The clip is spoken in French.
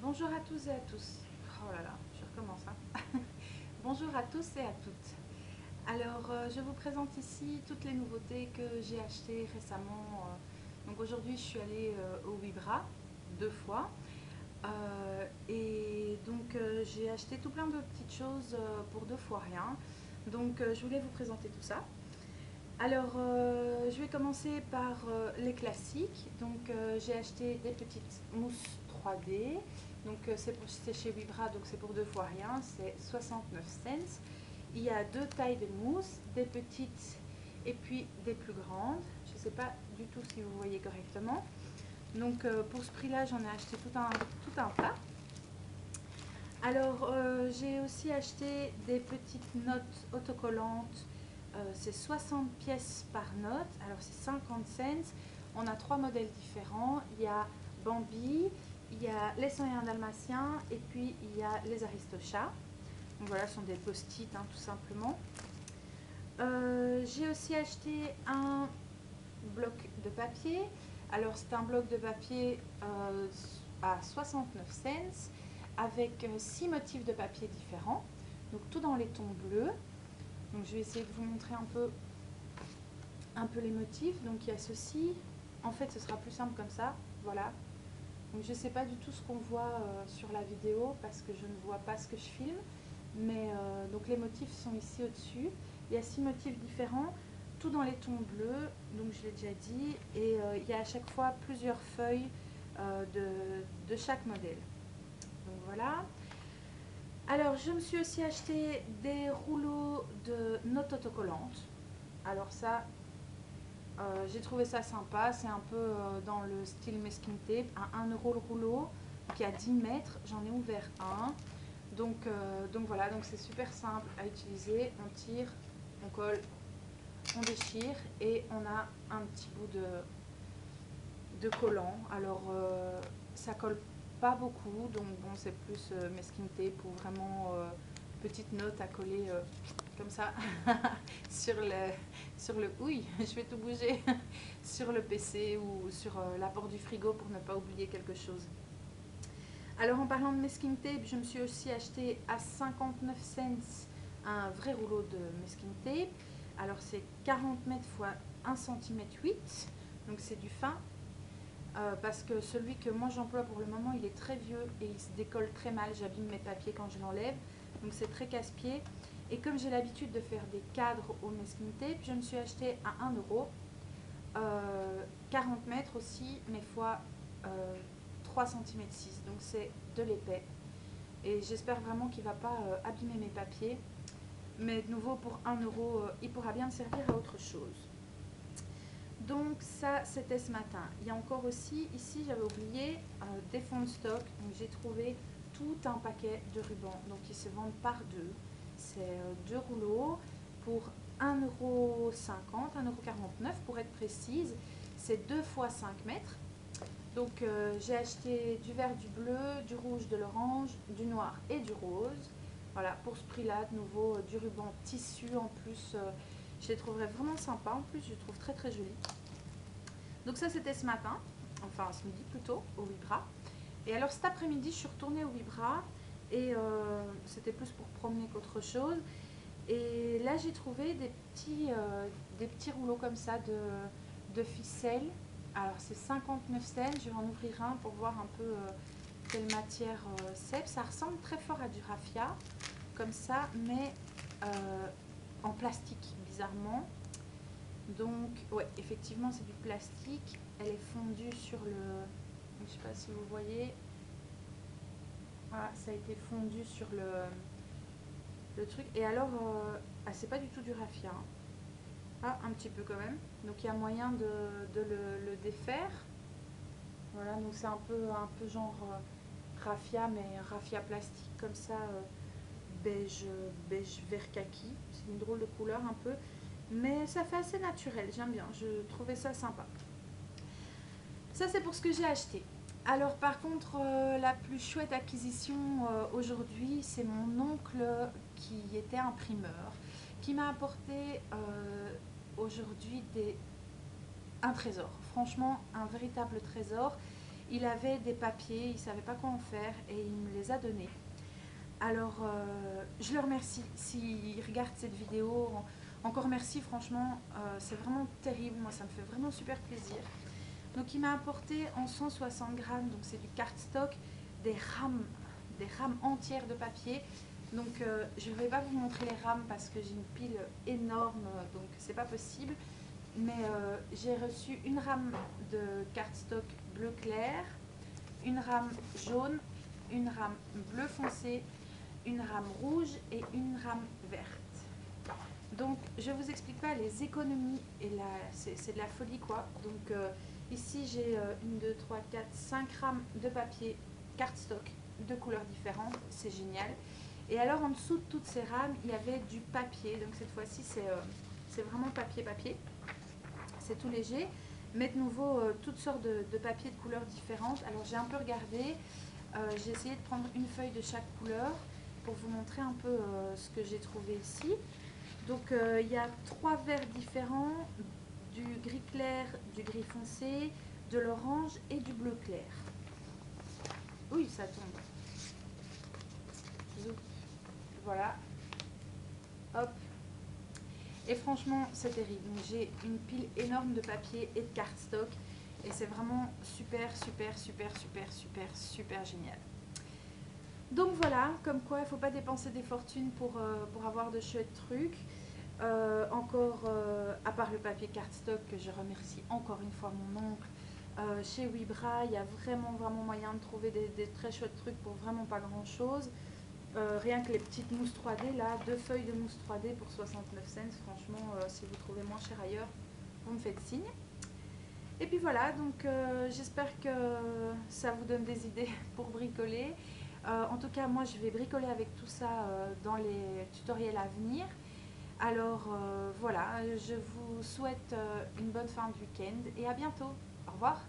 Bonjour à tous et à tous. Oh là là, je recommence. Bonjour à tous et à toutes. Alors, je vous présente ici toutes les nouveautés que j'ai achetées récemment. Donc aujourd'hui, je suis allée au Vibra 2 fois. Et donc, j'ai acheté tout plein de petites choses pour 2 fois rien. Donc, je voulais vous présenter tout ça. Alors, je vais commencer par les classiques. Donc, j'ai acheté des petites mousses 3D. Donc, c'est chez Vibra, donc c'est pour 2 fois rien. C'est 69 cents. Il y a 2 tailles de mousse, des petites et puis des plus grandes. Je ne sais pas du tout si vous voyez correctement. Donc, pour ce prix-là, j'en ai acheté tout un tas. Alors, j'ai aussi acheté des petites notes autocollantes. C'est 60 pièces par note. Alors, c'est 50 cents. On a 3 modèles différents. Il y a Bambi, il y a les 101 dalmatiens et puis il y a les Aristochats. Donc voilà, ce sont des post-it, hein, tout simplement. J'ai aussi acheté un bloc de papier. Alors, c'est un bloc de papier à 69 cents avec 6 motifs de papier différents, donc tout dans les tons bleus. Donc je vais essayer de vous montrer un peu les motifs. Donc il y a ceci, en fait ce sera plus simple comme ça, voilà. Donc je ne sais pas du tout ce qu'on voit sur la vidéo parce que je ne vois pas ce que je filme, mais donc les motifs sont ici au-dessus. Il y a 6 motifs différents, tout dans les tons bleus, donc je l'ai déjà dit, et il y a à chaque fois plusieurs feuilles de chaque modèle. Donc voilà. Alors, je me suis aussi acheté des rouleaux de notes autocollantes. Alors ça, j'ai trouvé ça sympa. C'est un peu dans le style masking tape. À 1 euro le rouleau, qui a 10 mètres. J'en ai ouvert un. Donc voilà, donc c'est super simple à utiliser. On tire, on colle, on déchire et on a un petit bout de collant. Alors, ça colle pas beaucoup, donc bon, c'est plus masking tape ou vraiment petite note à coller comme ça sur le oui, je vais tout bouger sur le PC ou sur la porte du frigo pour ne pas oublier quelque chose. Alors, en parlant de masking tape, je me suis aussi acheté à 59 cents un vrai rouleau de masking tape. Alors, c'est 40 mètres x 1 cm 8, donc c'est du fin. Parce que celui que moi j'emploie pour le moment, il est très vieux et il se décolle très mal. J'abîme mes papiers quand je l'enlève, donc c'est très casse-pied. Et comme j'ai l'habitude de faire des cadres au masking tape, je me suis acheté à 1 euro 40 mètres aussi, mais fois 3 cm 6, donc c'est de l'épais. Et j'espère vraiment qu'il ne va pas abîmer mes papiers. Mais de nouveau, pour 1 euro, il pourra bien me servir à autre chose. Donc ça, c'était ce matin. Il y a encore aussi, ici, j'avais oublié des fonds de stock. Donc j'ai trouvé tout un paquet de rubans. Donc ils se vendent par deux. C'est 2 rouleaux pour 1,50 €, 1,49 € pour être précise. C'est 2 fois 5 mètres. Donc j'ai acheté du vert, du bleu, du rouge, de l'orange, du noir et du rose. Voilà, pour ce prix-là, de nouveau, du ruban tissu en plus. Je les trouverais vraiment sympa. En plus, je les trouve très très jolis. Donc ça, c'était ce matin, enfin ce midi plutôt, au Vibra. Et alors cet après-midi, je suis retournée au Vibra et c'était plus pour promener qu'autre chose. Et là, j'ai trouvé des petits rouleaux comme ça de ficelle. Alors c'est 59 cents, je vais en ouvrir un pour voir un peu quelle matière c'est. Ça ressemble très fort à du raffia, comme ça, mais en plastique, bizarrement. Donc, ouais, effectivement, c'est du plastique. Elle est fondue sur le... Je ne sais pas si vous voyez. Voilà, ça a été fondu sur le truc. Et alors, ah, c'est pas du tout du raffia. Hein. Ah, un petit peu quand même. Donc, il y a moyen de le défaire. Voilà, donc c'est un peu genre raffia, mais raffia plastique comme ça, beige, beige vert kaki. C'est une drôle de couleur un peu. Mais ça fait assez naturel, j'aime bien. Je trouvais ça sympa. Ça, c'est pour ce que j'ai acheté. Alors, par contre, la plus chouette acquisition aujourd'hui, c'est mon oncle qui était imprimeur, qui m'a apporté aujourd'hui un trésor. Franchement, un véritable trésor. il avait des papiers, il ne savait pas quoi en faire et il me les a donnés. Alors, je le remercie s'il regarde cette vidéo. Encore merci, franchement, c'est vraiment terrible. Moi, ça me fait vraiment super plaisir. Donc, il m'a apporté en 160 grammes, donc c'est du cardstock, des rames entières de papier. Donc, je ne vais pas vous montrer les rames parce que j'ai une pile énorme, donc c'est pas possible. Mais j'ai reçu une rame de cardstock bleu clair, une rame jaune, une rame bleu foncé, une rame rouge et une rame verte. Donc je vous explique pas les économies et c'est de la folie quoi. Donc ici j'ai 1, 2, 3, 4, 5 rames de papier cardstock de couleurs différentes, c'est génial. Et alors en dessous de toutes ces rames il y avait du papier, donc cette fois-ci c'est vraiment papier, c'est tout léger, mais de nouveau toutes sortes de papiers de couleurs différentes. Alors j'ai un peu regardé, j'ai essayé de prendre une feuille de chaque couleur pour vous montrer un peu ce que j'ai trouvé ici. Donc il y a 3 verts différents, du gris clair, du gris foncé, de l'orange et du bleu clair. Oui, ça tombe. Zoup. Voilà. Hop. Et franchement, c'est terrible. Donc j'ai une pile énorme de papier et de cardstock. Et c'est vraiment super génial. Donc voilà, comme quoi il ne faut pas dépenser des fortunes pour avoir de chouettes trucs. À part le papier cardstock que je remercie encore une fois mon oncle, chez Wibra il y a vraiment moyen de trouver des très chouettes trucs pour vraiment pas grand chose. Rien que les petites mousses 3D là, 2 feuilles de mousse 3D pour 69 cents, franchement si vous trouvez moins cher ailleurs, vous me faites signe. Et puis voilà, donc j'espère que ça vous donne des idées pour bricoler. En tout cas moi je vais bricoler avec tout ça dans les tutoriels à venir. Alors voilà, je vous souhaite une bonne fin de week-end et à bientôt. Au revoir.